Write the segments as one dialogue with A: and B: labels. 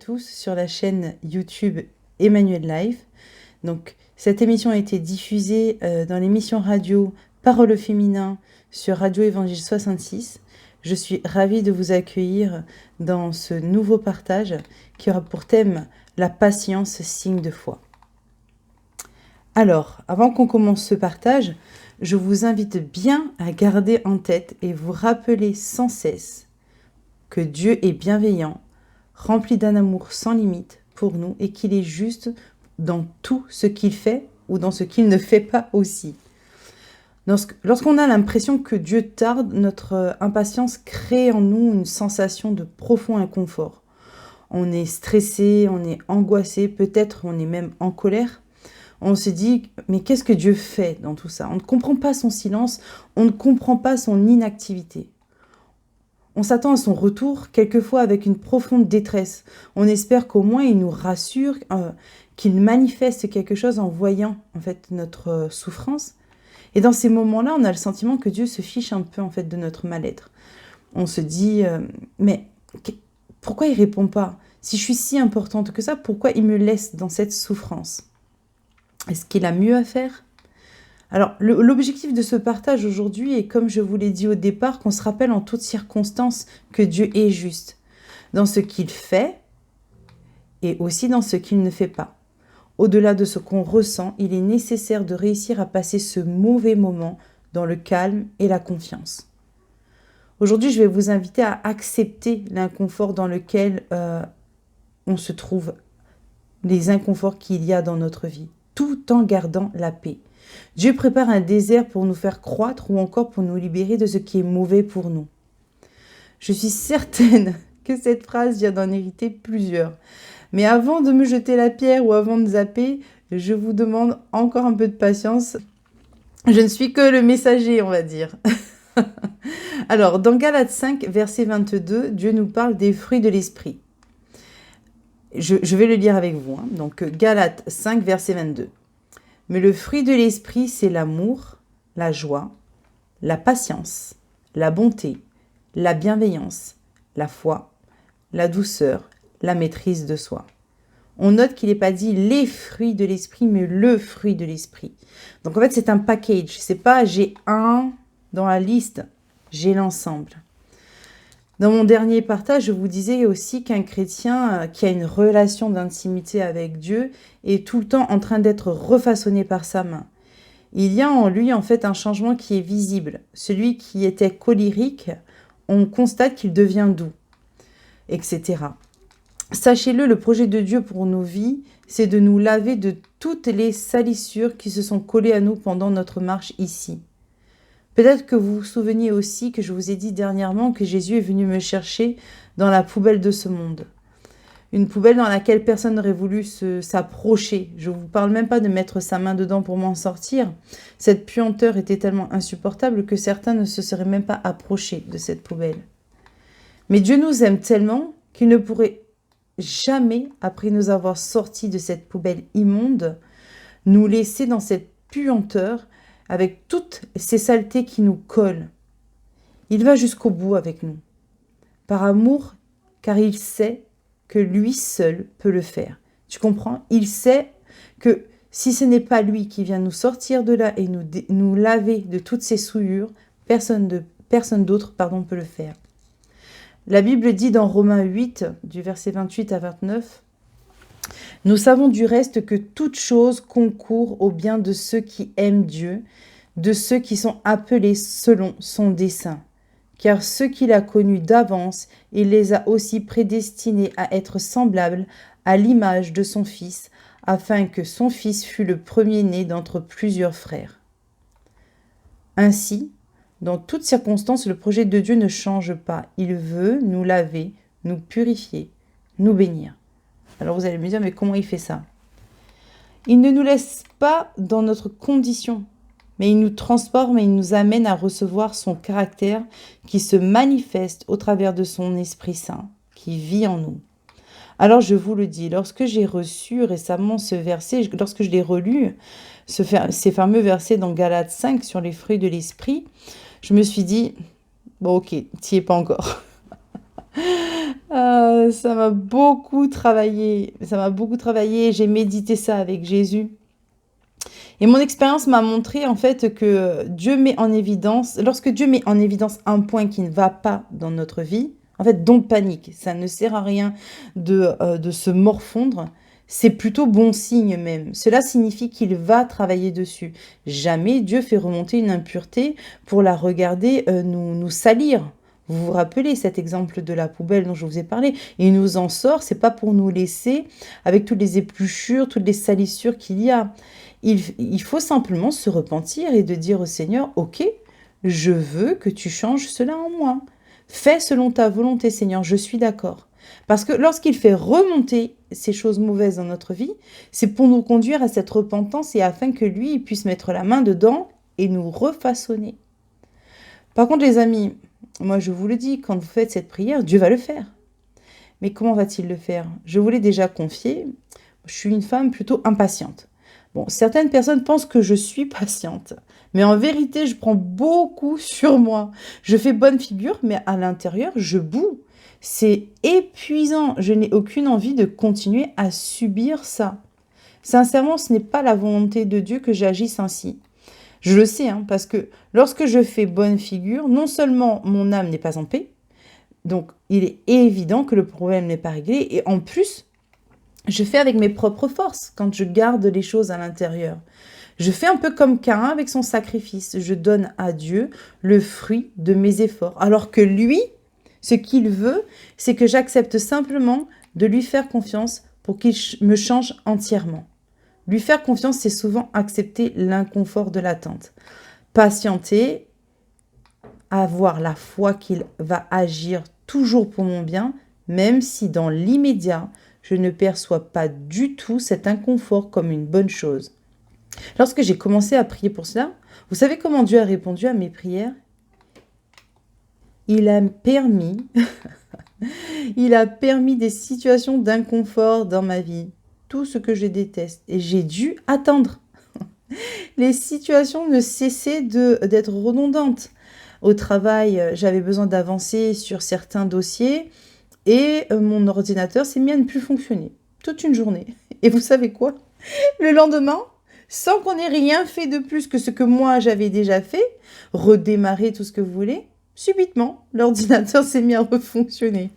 A: tous sur la chaîne YouTube Emmanuel Live. Donc, cette émission a été diffusée dans l'émission radio Parole au féminin sur Radio Évangile 66. Je suis ravie de vous accueillir dans ce nouveau partage qui aura pour thème la patience, signe de foi. Alors, avant qu'on commence ce partage, je vous invite bien à garder en tête et vous rappeler sans cesse que Dieu est bienveillant, rempli d'un amour sans limite pour nous et qu'il est juste dans tout ce qu'il fait ou dans ce qu'il ne fait pas aussi. Lorsqu'on a l'impression que Dieu tarde, notre impatience crée en nous une sensation de profond inconfort. On est stressé, on est angoissé, peut-être on est même en colère. On se dit, mais qu'est-ce que Dieu fait dans tout ça? On ne comprend pas son silence, on ne comprend pas son inactivité. On s'attend à son retour, quelquefois avec une profonde détresse. On espère qu'au moins il nous rassure, qu'il manifeste quelque chose en voyant en fait notre souffrance. Et dans ces moments-là, on a le sentiment que Dieu se fiche un peu en fait de notre mal-être. On se dit, mais pourquoi il ne répond pas? Si je suis si importante que ça, pourquoi il me laisse dans cette souffrance? Est-ce qu'il a mieux à faire? Alors, l'objectif de ce partage aujourd'hui est, comme je vous l'ai dit au départ, qu'on se rappelle en toutes circonstances que Dieu est juste, dans ce qu'il fait et aussi dans ce qu'il ne fait pas. Au-delà de ce qu'on ressent, il est nécessaire de réussir à passer ce mauvais moment dans le calme et la confiance. Aujourd'hui, je vais vous inviter à accepter l'inconfort dans lequel on se trouve, les inconforts qu'il y a dans notre vie, tout en gardant la paix. Dieu prépare un désert pour nous faire croître ou encore pour nous libérer de ce qui est mauvais pour nous. Je suis certaine que cette phrase vient d'en hériter plusieurs. Mais avant de me jeter la pierre ou avant de zapper, je vous demande encore un peu de patience. Je ne suis que le messager, on va dire. Alors, dans Galates 5, verset 22, Dieu nous parle des fruits de l'esprit. Je vais le lire avec vous. Donc, Galates 5, verset 22. Mais le fruit de l'esprit, c'est l'amour, la joie, la patience, la bonté, la bienveillance, la foi, la douceur, la maîtrise de soi. On note qu'il n'est pas dit les fruits de l'esprit, mais le fruit de l'esprit. Donc en fait, c'est un package. C'est pas j'ai un dans la liste, j'ai l'ensemble. Dans mon dernier partage, je vous disais aussi qu'un chrétien qui a une relation d'intimité avec Dieu est tout le temps en train d'être refaçonné par sa main. Il y a en lui en fait un changement qui est visible. Celui qui était colérique, on constate qu'il devient doux, etc. Sachez-le, le projet de Dieu pour nos vies, c'est de nous laver de toutes les salissures qui se sont collées à nous pendant notre marche ici. Peut-être que vous vous souveniez aussi que je vous ai dit dernièrement que Jésus est venu me chercher dans la poubelle de ce monde. Une poubelle dans laquelle personne n'aurait voulu s'approcher. Je ne vous parle même pas de mettre sa main dedans pour m'en sortir. Cette puanteur était tellement insupportable que certains ne se seraient même pas approchés de cette poubelle. Mais Dieu nous aime tellement qu'il ne pourrait jamais, après nous avoir sortis de cette poubelle immonde, nous laisser dans cette puanteur avec toutes ces saletés qui nous collent. Il va jusqu'au bout avec nous. Par amour, car il sait que lui seul peut le faire. Tu comprends? Il sait que si ce n'est pas lui qui vient nous sortir de là et nous laver de toutes ces souillures, personne d'autre peut le faire. La Bible dit dans Romains 8, du verset 28 à 29, « Nous savons du reste que toute chose concourt au bien de ceux qui aiment Dieu, de ceux qui sont appelés selon son dessein. Car ceux qu'il a connus d'avance, il les a aussi prédestinés à être semblables à l'image de son Fils, afin que son Fils fût le premier-né d'entre plusieurs frères. » Ainsi, dans toutes circonstances, le projet de Dieu ne change pas. Il veut nous laver, nous purifier, nous bénir. Alors vous allez me dire, mais comment il fait ça? Il ne nous laisse pas dans notre condition, mais il nous transforme et il nous amène à recevoir son caractère qui se manifeste au travers de son Esprit Saint, qui vit en nous. Alors je vous le dis, lorsque j'ai reçu récemment ce verset, lorsque je l'ai relu, ces fameux versets dans Galates 5 sur les fruits de l'Esprit, je me suis dit, bon ok, t'y es pas encore. Ça m'a beaucoup travaillé. Ça m'a beaucoup travaillé. J'ai médité ça avec Jésus. Et mon expérience m'a montré en fait que Dieu met en évidence, lorsque Dieu met en évidence un point qui ne va pas dans notre vie, en fait, don't panique. Ça ne sert à rien de se morfondre. C'est plutôt bon signe même. Cela signifie qu'il va travailler dessus. Jamais Dieu fait remonter une impureté pour la regarder nous salir. Vous vous rappelez cet exemple de la poubelle dont je vous ai parlé? Il nous en sort, c'est pas pour nous laisser avec toutes les épluchures, toutes les salissures qu'il y a. Il faut simplement se repentir et de dire au Seigneur, ok, je veux que tu changes cela en moi. Fais selon ta volonté, Seigneur, je suis d'accord. Parce que lorsqu'il fait remonter ces choses mauvaises dans notre vie, c'est pour nous conduire à cette repentance et afin que lui il puisse mettre la main dedans et nous refaçonner. Par contre, les amis, moi je vous le dis, quand vous faites cette prière, Dieu va le faire. Mais comment va-t-il le faire? Je vous l'ai déjà confié, je suis une femme plutôt impatiente. Bon, certaines personnes pensent que je suis patiente, mais en vérité, je prends beaucoup sur moi. Je fais bonne figure, mais à l'intérieur, je boue. C'est épuisant. Je n'ai aucune envie de continuer à subir ça. Sincèrement, ce n'est pas la volonté de Dieu que j'agisse ainsi. Je le sais, hein, parce que lorsque je fais bonne figure, non seulement mon âme n'est pas en paix, donc il est évident que le problème n'est pas réglé, et en plus, je fais avec mes propres forces quand je garde les choses à l'intérieur. Je fais un peu comme Caïn avec son sacrifice. Je donne à Dieu le fruit de mes efforts. Alors que lui, ce qu'il veut, c'est que j'accepte simplement de lui faire confiance pour qu'il me change entièrement. Lui faire confiance, c'est souvent accepter l'inconfort de l'attente. Patienter, avoir la foi qu'il va agir toujours pour mon bien, même si dans l'immédiat, je ne perçois pas du tout cet inconfort comme une bonne chose. Lorsque j'ai commencé à prier pour cela, vous savez comment Dieu a répondu à mes prières? Il a permis, il a permis des situations d'inconfort dans ma vie, tout ce que je déteste, et j'ai dû attendre. Les situations ne cessaient d'être redondantes. Au travail, j'avais besoin d'avancer sur certains dossiers et mon ordinateur s'est mis à ne plus fonctionner toute une journée. Et vous savez quoi? Le lendemain, sans qu'on ait rien fait de plus que ce que moi j'avais déjà fait, redémarrer tout ce que vous voulez, subitement, l'ordinateur s'est mis à refonctionner.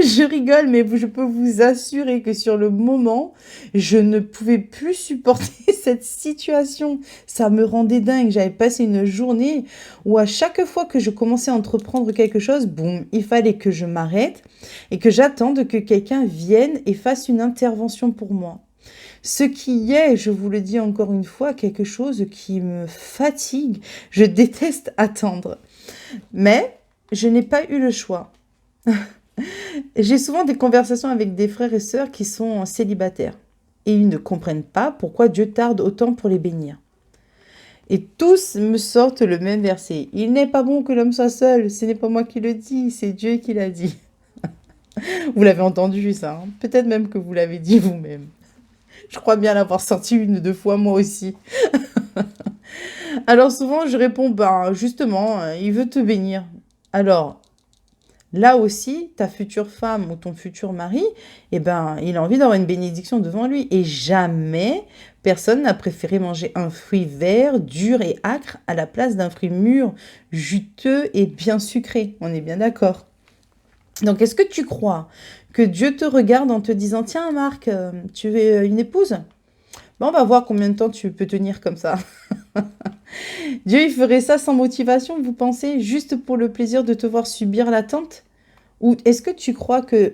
A: Je rigole, mais je peux vous assurer que sur le moment, je ne pouvais plus supporter cette situation. Ça me rendait dingue. J'avais passé une journée où à chaque fois que je commençais à entreprendre quelque chose, boum, il fallait que je m'arrête et que j'attende que quelqu'un vienne et fasse une intervention pour moi. Ce qui est, je vous le dis encore une fois, quelque chose qui me fatigue. Je déteste attendre. Mais je n'ai pas eu le choix. J'ai souvent des conversations avec des frères et sœurs qui sont célibataires. Et ils ne comprennent pas pourquoi Dieu tarde autant pour les bénir. Et tous me sortent le même verset. Il n'est pas bon que l'homme soit seul. Ce n'est pas moi qui le dis, c'est Dieu qui l'a dit. Vous l'avez entendu ça, hein? Peut-être même que vous l'avez dit vous-même. Je crois bien l'avoir sorti une ou deux fois moi aussi. Alors souvent je réponds, justement, il veut te bénir. Alors, là aussi, ta future femme ou ton futur mari, il a envie d'avoir une bénédiction devant lui. Et jamais personne n'a préféré manger un fruit vert, dur et âcre à la place d'un fruit mûr, juteux et bien sucré. On est bien d'accord. Donc, est-ce que tu crois que Dieu te regarde en te disant, tiens Marc, tu veux une épouse? On va voir combien de temps tu peux tenir comme ça. Dieu, il ferait ça sans motivation, vous pensez, juste pour le plaisir de te voir subir l'attente? Ou est-ce que tu crois que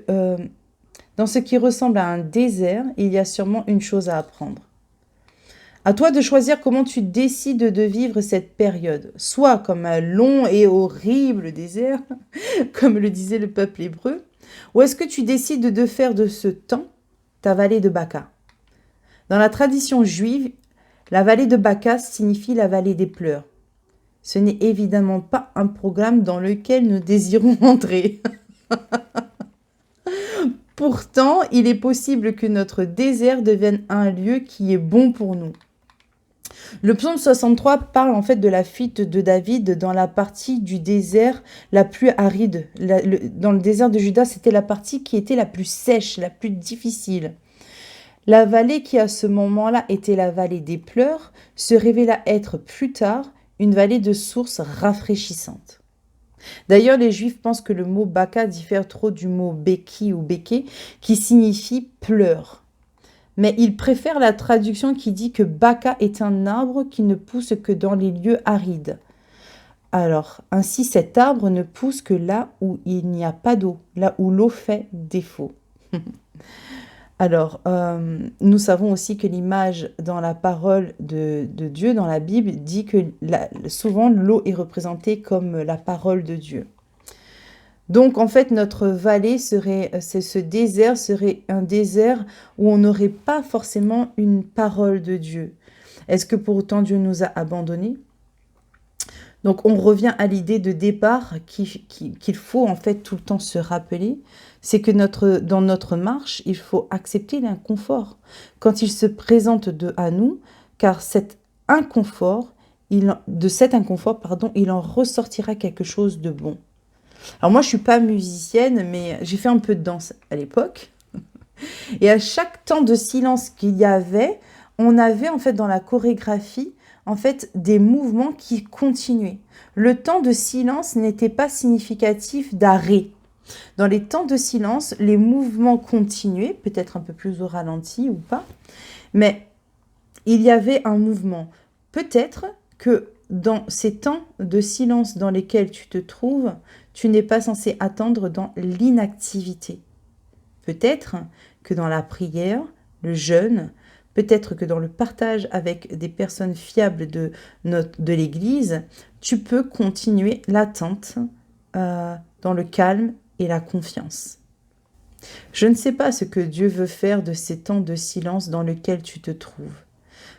A: dans ce qui ressemble à un désert, il y a sûrement une chose à apprendre? À toi de choisir comment tu décides de vivre cette période, soit comme un long et horrible désert, comme le disait le peuple hébreu, ou est-ce que tu décides de faire de ce temps ta vallée de Baca? Dans la tradition juive, la vallée de Baca signifie la vallée des pleurs. Ce n'est évidemment pas un programme dans lequel nous désirons entrer. Pourtant, il est possible que notre désert devienne un lieu qui est bon pour nous. Le psaume 63 parle en fait de la fuite de David dans la partie du désert la plus aride. Dans le désert de Juda, c'était la partie qui était la plus sèche, la plus difficile. La vallée qui à ce moment-là était la vallée des pleurs se révéla être plus tard une vallée de sources rafraîchissantes. D'ailleurs, les Juifs pensent que le mot Baka diffère trop du mot Beki ou Beke, qui signifie pleurs. Mais ils préfèrent la traduction qui dit que Baka est un arbre qui ne pousse que dans les lieux arides. Alors, ainsi cet arbre ne pousse que là où il n'y a pas d'eau, là où l'eau fait défaut. Alors, nous savons aussi que l'image dans la parole de Dieu, dans la Bible, dit que souvent l'eau est représentée comme la parole de Dieu. Donc, en fait, notre vallée ce désert serait un désert où on n'aurait pas forcément une parole de Dieu. Est-ce que pour autant Dieu nous a abandonnés? Donc, on revient à l'idée de départ qu'il faut en fait tout le temps se rappeler, c'est que dans notre marche, il faut accepter l'inconfort quand il se présente à nous, car de cet inconfort, il en ressortira quelque chose de bon. Alors moi, je suis pas musicienne, mais j'ai fait un peu de danse à l'époque. Et à chaque temps de silence qu'il y avait, on avait en fait dans la chorégraphie en fait des mouvements qui continuaient. Le temps de silence n'était pas significatif d'arrêt. Dans les temps de silence, les mouvements continuaient, peut-être un peu plus au ralenti ou pas, mais il y avait un mouvement. Peut-être que dans ces temps de silence dans lesquels tu te trouves, tu n'es pas censé attendre dans l'inactivité. Peut-être que dans la prière, le jeûne, peut-être que dans le partage avec des personnes fiables de l'Église, tu peux continuer l'attente dans le calme et la confiance. Je ne sais pas ce que Dieu veut faire de ces temps de silence dans lesquels tu te trouves,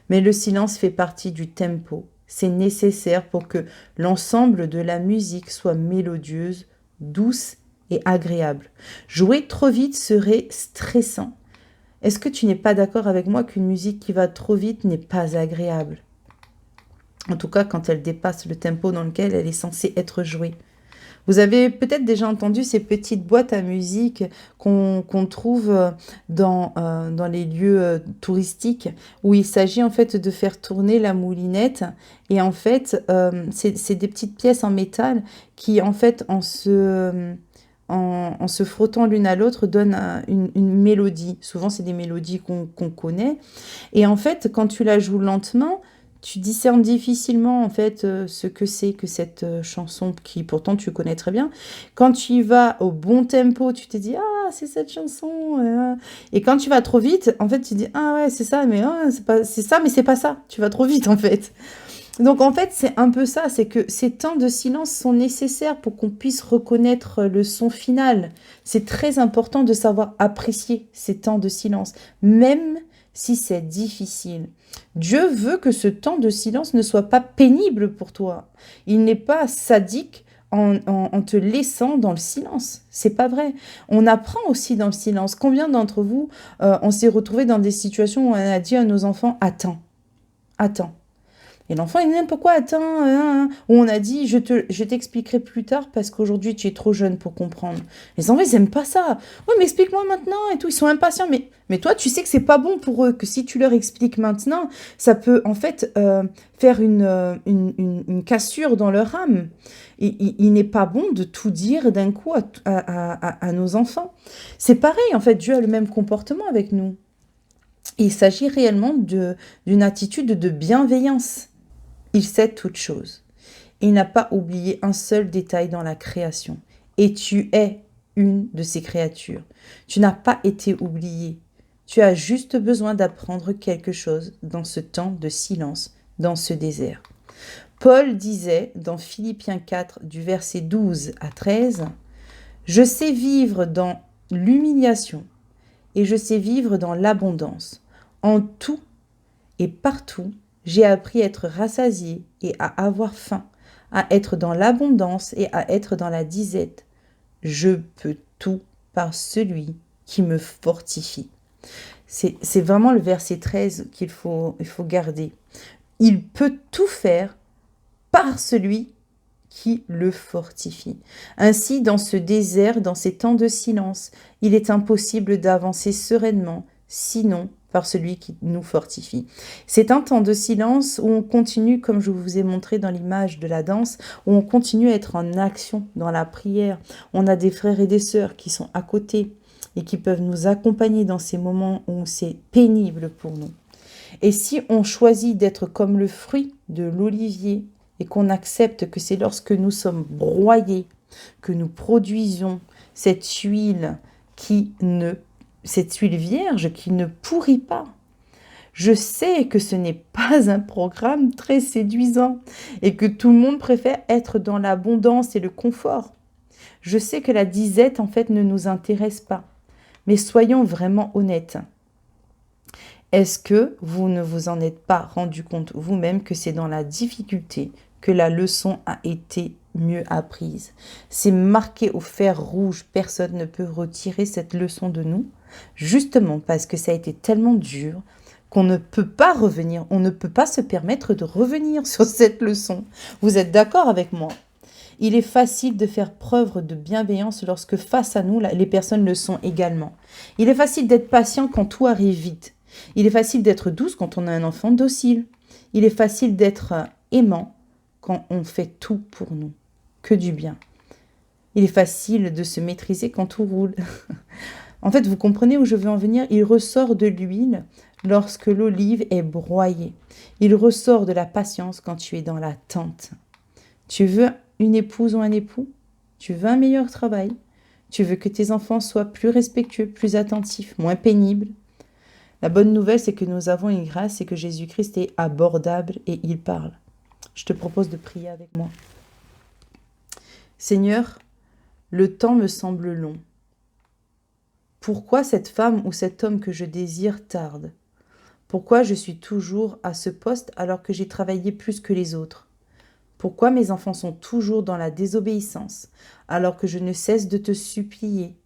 A: mais le silence fait partie du tempo. C'est nécessaire pour que l'ensemble de la musique soit mélodieuse, douce et agréable. Jouer trop vite serait stressant. Est-ce que tu n'es pas d'accord avec moi qu'une musique qui va trop vite n'est pas agréable? En tout cas, quand elle dépasse le tempo dans lequel elle est censée être jouée. Vous avez peut-être déjà entendu ces petites boîtes à musique qu'on trouve dans les lieux touristiques où il s'agit en fait de faire tourner la moulinette et en fait c'est des petites pièces en métal qui en fait en se frottant l'une à l'autre donnent une mélodie. Souvent c'est des mélodies qu'on connaît et en fait quand tu la joues lentement, tu discernes difficilement en fait ce que c'est que cette chanson qui pourtant tu connais très bien. Quand tu y vas au bon tempo, tu te dis ah c'est cette chanson. Et quand tu vas trop vite, en fait tu dis ah ouais c'est ça mais c'est ça mais c'est pas ça. Tu vas trop vite en fait. Donc en fait c'est un peu ça, c'est que ces temps de silence sont nécessaires pour qu'on puisse reconnaître le son final. C'est très important de savoir apprécier ces temps de silence, même si c'est difficile. Dieu veut que ce temps de silence ne soit pas pénible pour toi. Il n'est pas sadique en te laissant dans le silence. C'est pas vrai. On apprend aussi dans le silence. Combien d'entre vous, on s'est retrouvés dans des situations où on a dit à nos enfants, attends, attends. Et l'enfant, il dit, pourquoi attends, Ou on a dit, je t'expliquerai plus tard parce qu'aujourd'hui, tu es trop jeune pour comprendre. Les enfants, ils n'aiment pas ça. Oui, mais explique-moi maintenant et tout. Ils sont impatients. Mais toi, tu sais que c'est pas bon pour eux, que si tu leur expliques maintenant, ça peut en fait faire une cassure dans leur âme. Il n'est pas bon de tout dire d'un coup à nos enfants. C'est pareil, en fait, Dieu a le même comportement avec nous. Il s'agit réellement d'une attitude de bienveillance. Il sait toutes choses. Il n'a pas oublié un seul détail dans la création. Et tu es une de ces créatures. Tu n'as pas été oublié. Tu as juste besoin d'apprendre quelque chose dans ce temps de silence, dans ce désert. Paul disait dans Philippiens 4, du verset 12 à 13, « Je sais vivre dans l'humiliation et je sais vivre dans l'abondance. En tout et partout, j'ai appris à être rassasié et à avoir faim, à être dans l'abondance et à être dans la disette. Je peux tout par celui qui me fortifie. » C'est vraiment le verset 13 il faut garder. Il peut tout faire par celui qui le fortifie. Ainsi, dans ce désert, dans ces temps de silence, il est impossible d'avancer sereinement, sinon par celui qui nous fortifie. C'est un temps de silence où on continue, comme je vous ai montré dans l'image de la danse, où on continue à être en action dans la prière. On a des frères et des sœurs qui sont à côté et qui peuvent nous accompagner dans ces moments où c'est pénible pour nous. Et si on choisit d'être comme le fruit de l'olivier et qu'on accepte que c'est lorsque nous sommes broyés que nous produisons cette huile cette huile vierge qui ne pourrit pas. Je sais que ce n'est pas un programme très séduisant et que tout le monde préfère être dans l'abondance et le confort. Je sais que la disette en fait ne nous intéresse pas. Mais soyons vraiment honnêtes. Est-ce que vous ne vous en êtes pas rendu compte vous-même que c'est dans la difficulté que la leçon a été mieux apprise? C'est marqué au fer rouge, personne ne peut retirer cette leçon de nous, justement parce que ça a été tellement dur qu'on ne peut pas revenir, on ne peut pas se permettre de revenir sur cette leçon. Vous êtes d'accord avec moi? Il est facile de faire preuve de bienveillance lorsque face à nous, les personnes le sont également. Il est facile d'être patient quand tout arrive vite. Il est facile d'être douce quand on a un enfant docile. Il est facile d'être aimant quand on fait tout pour nous, que du bien. Il est facile de se maîtriser quand tout roule. En fait, vous comprenez où je veux en venir? Il ressort de l'huile lorsque l'olive est broyée. Il ressort de la patience quand tu es dans l'attente. Tu veux une épouse ou un époux? Tu veux un meilleur travail? Tu veux que tes enfants soient plus respectueux, plus attentifs, moins pénibles? La bonne nouvelle, c'est que nous avons une grâce et que Jésus-Christ est abordable et il parle. Je te propose de prier avec moi. Seigneur, le temps me semble long. Pourquoi cette femme ou cet homme que je désire tarde? Pourquoi je suis toujours à ce poste alors que j'ai travaillé plus que les autres? Pourquoi mes enfants sont toujours dans la désobéissance alors que je ne cesse de te supplier?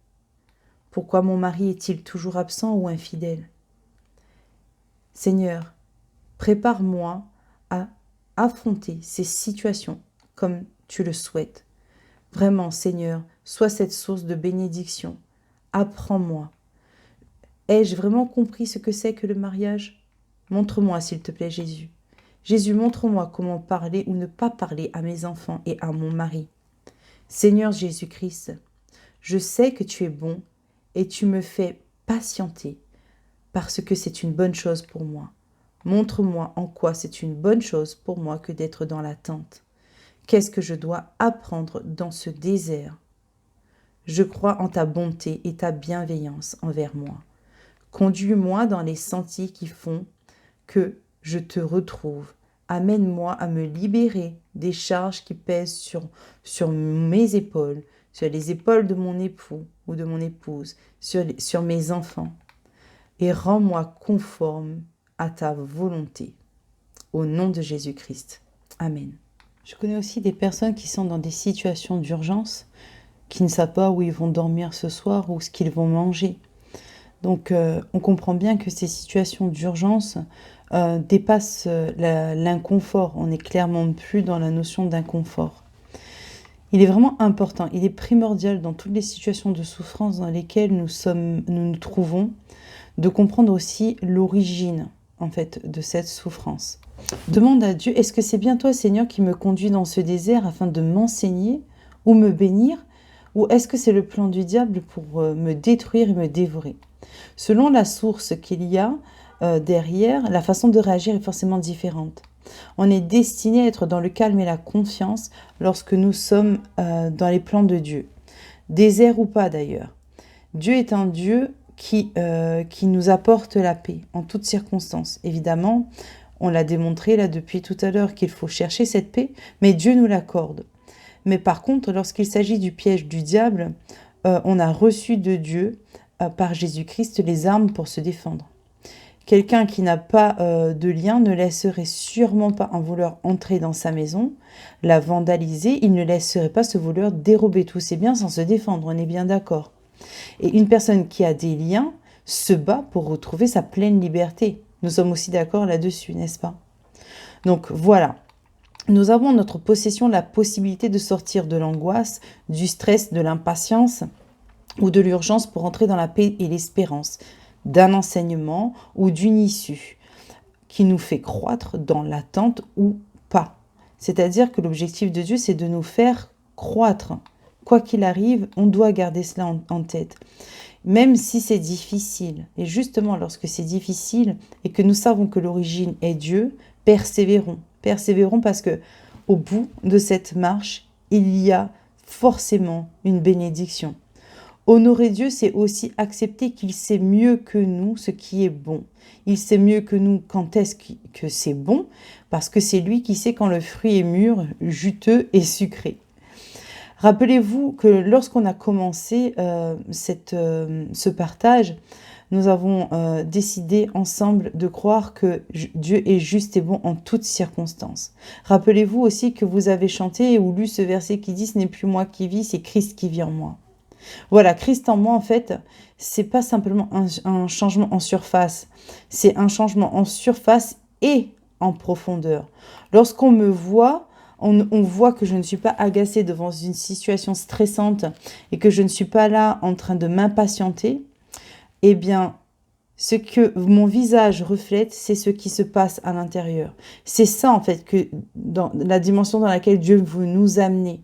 A: Pourquoi mon mari est-il toujours absent ou infidèle? Seigneur, prépare-moi à affronter ces situations comme tu le souhaites. Vraiment, Seigneur, sois cette source de bénédiction. Apprends-moi. Ai-je vraiment compris ce que c'est que le mariage? Montre-moi, s'il te plaît, Jésus. Jésus, montre-moi comment parler ou ne pas parler à mes enfants et à mon mari. Seigneur Jésus-Christ, je sais que tu es bon et tu me fais patienter parce que c'est une bonne chose pour moi. Montre-moi en quoi c'est une bonne chose pour moi que d'être dans l'attente. Qu'est-ce que je dois apprendre dans ce désert? Je crois en ta bonté et ta bienveillance envers moi. Conduis-moi dans les sentiers qui font que je te retrouve. Amène-moi à me libérer des charges qui pèsent sur mes épaules, sur les épaules de mon époux ou de mon épouse, sur mes enfants. Et rends-moi conforme à ta volonté. Au nom de Jésus-Christ. Amen. Je connais aussi des personnes qui sont dans des situations d'urgence, qui ne savent pas où ils vont dormir ce soir ou ce qu'ils vont manger. Donc, on comprend bien que ces situations d'urgence dépassent l'inconfort. On n'est clairement plus dans la notion d'inconfort. Il est vraiment important, il est primordial dans toutes les situations de souffrance dans lesquelles nous nous trouvons, de comprendre aussi l'origine, en fait, de cette souffrance. Demande à Dieu, est-ce que c'est bien toi, Seigneur, qui me conduis dans ce désert afin de m'enseigner ou me bénir? Ou est-ce que c'est le plan du diable pour me détruire et me dévorer? Selon la source qu'il y a derrière, la façon de réagir est forcément différente. On est destiné à être dans le calme et la confiance lorsque nous sommes dans les plans de Dieu. Désert ou pas d'ailleurs. Dieu est un Dieu qui nous apporte la paix en toutes circonstances. Évidemment, on l'a démontré là depuis tout à l'heure qu'il faut chercher cette paix, mais Dieu nous l'accorde. Mais par contre, lorsqu'il s'agit du piège du diable, on a reçu de Dieu, par Jésus-Christ, les armes pour se défendre. Quelqu'un qui n'a pas de lien ne laisserait sûrement pas un voleur entrer dans sa maison, la vandaliser, il ne laisserait pas ce voleur dérober tous ses biens sans se défendre, on est bien d'accord. Et une personne qui a des liens se bat pour retrouver sa pleine liberté. Nous sommes aussi d'accord là-dessus, n'est-ce pas? Donc voilà, nous avons en notre possession la possibilité de sortir de l'angoisse, du stress, de l'impatience ou de l'urgence pour entrer dans la paix et l'espérance d'un enseignement ou d'une issue qui nous fait croître dans l'attente ou pas. C'est-à-dire que l'objectif de Dieu, c'est de nous faire croître. Quoi qu'il arrive, on doit garder cela en tête. Même si c'est difficile. Et justement, lorsque c'est difficile et que nous savons que l'origine est Dieu, persévérons. Persévérons parce que au bout de cette marche, il y a forcément une bénédiction. Honorer Dieu, c'est aussi accepter qu'il sait mieux que nous ce qui est bon. Il sait mieux que nous quand est-ce que c'est bon, parce que c'est lui qui sait quand le fruit est mûr, juteux et sucré. Rappelez-vous que lorsqu'on a commencé ce partage, nous avons décidé ensemble de croire que Dieu est juste et bon en toutes circonstances. Rappelez-vous aussi que vous avez chanté ou lu ce verset qui dit « Ce n'est plus moi qui vis, c'est Christ qui vit en moi ». Voilà, Christ en moi, en fait, c'est pas simplement un changement en surface, c'est un changement en surface et en profondeur. Lorsqu'on me voit, on voit que je ne suis pas agacée devant une situation stressante et que je ne suis pas là en train de m'impatienter, eh bien, ce que mon visage reflète, c'est ce qui se passe à l'intérieur. C'est ça, en fait, que dans la dimension dans laquelle Dieu veut nous amener.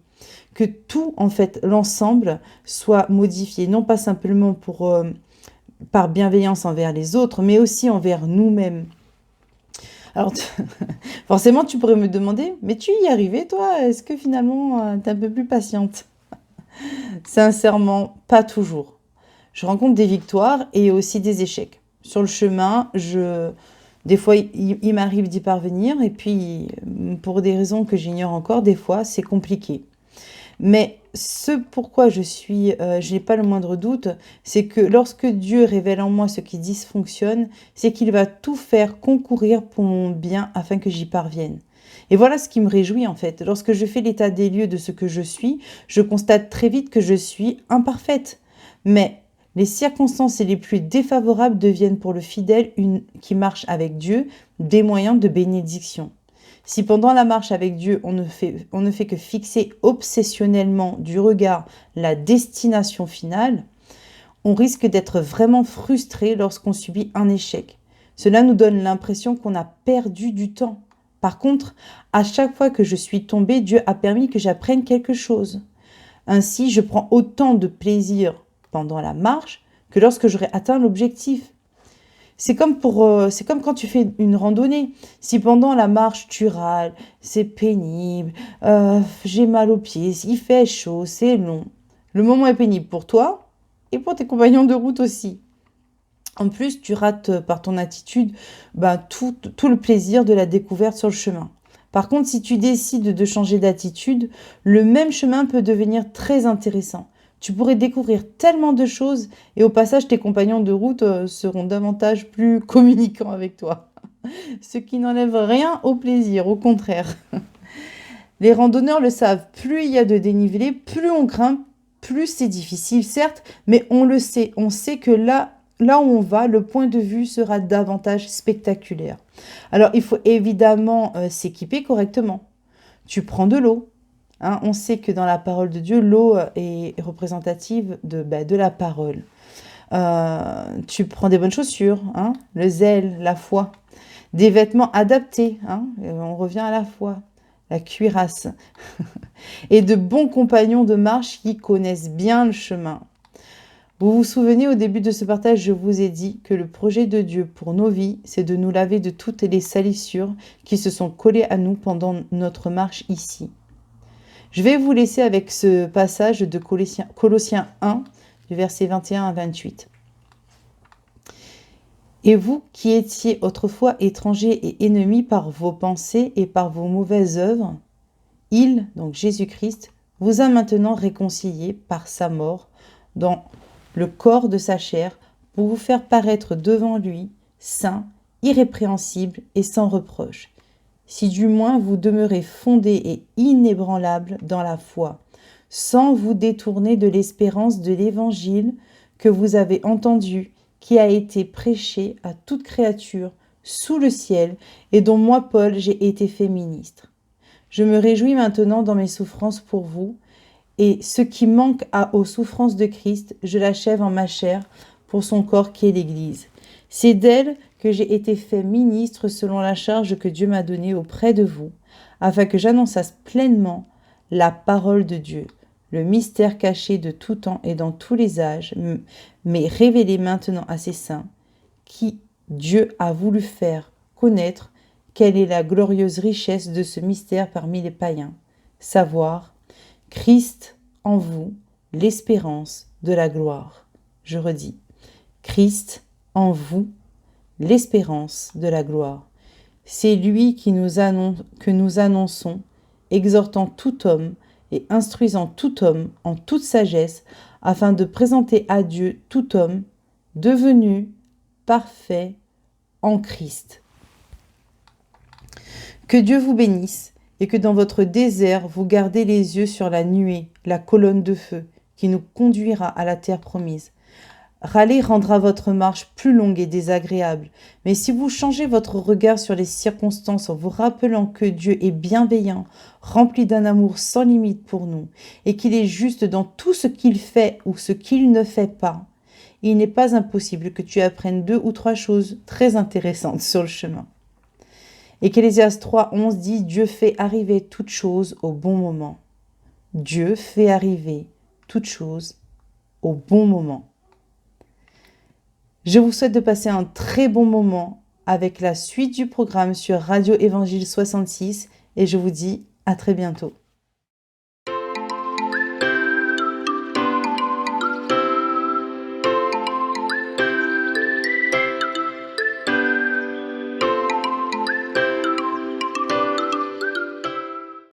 A: Que tout, en fait, l'ensemble soit modifié, non pas simplement par bienveillance envers les autres, mais aussi envers nous-mêmes. Alors, forcément, tu pourrais me demander, mais tu y es arrivée, toi? Est-ce que finalement, tu es un peu plus patiente? Sincèrement, pas toujours. Je rencontre des victoires et aussi des échecs. Sur le chemin, des fois, il m'arrive d'y parvenir, et puis, pour des raisons que j'ignore encore, des fois, c'est compliqué. Mais ce pourquoi je n'ai pas le moindre doute, c'est que lorsque Dieu révèle en moi ce qui dysfonctionne, c'est qu'il va tout faire concourir pour mon bien afin que j'y parvienne. Et voilà ce qui me réjouit en fait. Lorsque je fais l'état des lieux de ce que je suis, je constate très vite que je suis imparfaite. Mais les circonstances les plus défavorables deviennent pour le fidèle qui marche avec Dieu des moyens de bénédiction. Si pendant la marche avec Dieu, on ne fait que fixer obsessionnellement du regard la destination finale, on risque d'être vraiment frustré lorsqu'on subit un échec. Cela nous donne l'impression qu'on a perdu du temps. Par contre, à chaque fois que je suis tombée, Dieu a permis que j'apprenne quelque chose. Ainsi, je prends autant de plaisir pendant la marche que lorsque j'aurai atteint l'objectif. C'est comme quand tu fais une randonnée. Si pendant la marche tu râles, c'est pénible, j'ai mal aux pieds, il fait chaud, c'est long. Le moment est pénible pour toi et pour tes compagnons de route aussi. En plus, tu rates par ton attitude tout le plaisir de la découverte sur le chemin. Par contre, si tu décides de changer d'attitude, le même chemin peut devenir très intéressant. Tu pourrais découvrir tellement de choses et au passage, tes compagnons de route seront davantage plus communicants avec toi. Ce qui n'enlève rien au plaisir, au contraire. Les randonneurs le savent, plus il y a de dénivelé, plus on grimpe, plus c'est difficile, certes, mais on le sait. On sait que là où on va, le point de vue sera davantage spectaculaire. Alors, il faut évidemment s'équiper correctement. Tu prends de l'eau. On sait que dans la parole de Dieu, l'eau est représentative de la parole. Tu prends des bonnes chaussures, le zèle, la foi, des vêtements adaptés, on revient à la foi, la cuirasse, et de bons compagnons de marche qui connaissent bien le chemin. Vous vous souvenez, au début de ce partage, je vous ai dit que le projet de Dieu pour nos vies, c'est de nous laver de toutes les salissures qui se sont collées à nous pendant notre marche ici. Je vais vous laisser avec ce passage de Colossiens 1, du verset 21 à 28. Et vous qui étiez autrefois étrangers et ennemis par vos pensées et par vos mauvaises œuvres, il, donc Jésus-Christ, vous a maintenant réconciliés par sa mort dans le corps de sa chair pour vous faire paraître devant lui, saint, irrépréhensible et sans reproche. Si du moins vous demeurez fondés et inébranlables dans la foi, sans vous détourner de l'espérance de l'Évangile que vous avez entendu, qui a été prêché à toute créature sous le ciel et dont moi, Paul, j'ai été fait ministre. Je me réjouis maintenant dans mes souffrances pour vous, et ce qui manque aux souffrances de Christ, je l'achève en ma chair pour son corps qui est l'Église. C'est d'elle que j'ai été fait ministre selon la charge que Dieu m'a donnée auprès de vous, afin que j'annonçasse pleinement la parole de Dieu, le mystère caché de tout temps et dans tous les âges, mais révélé maintenant à ses saints, qui Dieu a voulu faire connaître quelle est la glorieuse richesse de ce mystère parmi les païens, savoir Christ en vous, l'espérance de la gloire. Je redis, Christ en vous, l'espérance de la gloire. C'est lui que nous annonçons, exhortant tout homme et instruisant tout homme en toute sagesse, afin de présenter à Dieu tout homme devenu parfait en Christ. Que Dieu vous bénisse et que dans votre désert, vous gardez les yeux sur la nuée, la colonne de feu, qui nous conduira à la terre promise. Râler rendra votre marche plus longue et désagréable, mais si vous changez votre regard sur les circonstances en vous rappelant que Dieu est bienveillant, rempli d'un amour sans limite pour nous, et qu'il est juste dans tout ce qu'il fait ou ce qu'il ne fait pas, il n'est pas impossible que tu apprennes 2 ou 3 choses très intéressantes sur le chemin. Ecclésiaste 3:11 dit « Dieu fait arriver toutes choses au bon moment ». Dieu fait arriver toutes choses au bon moment. Je vous souhaite de passer un très bon moment avec la suite du programme sur Radio Évangile 66 et je vous dis à très bientôt.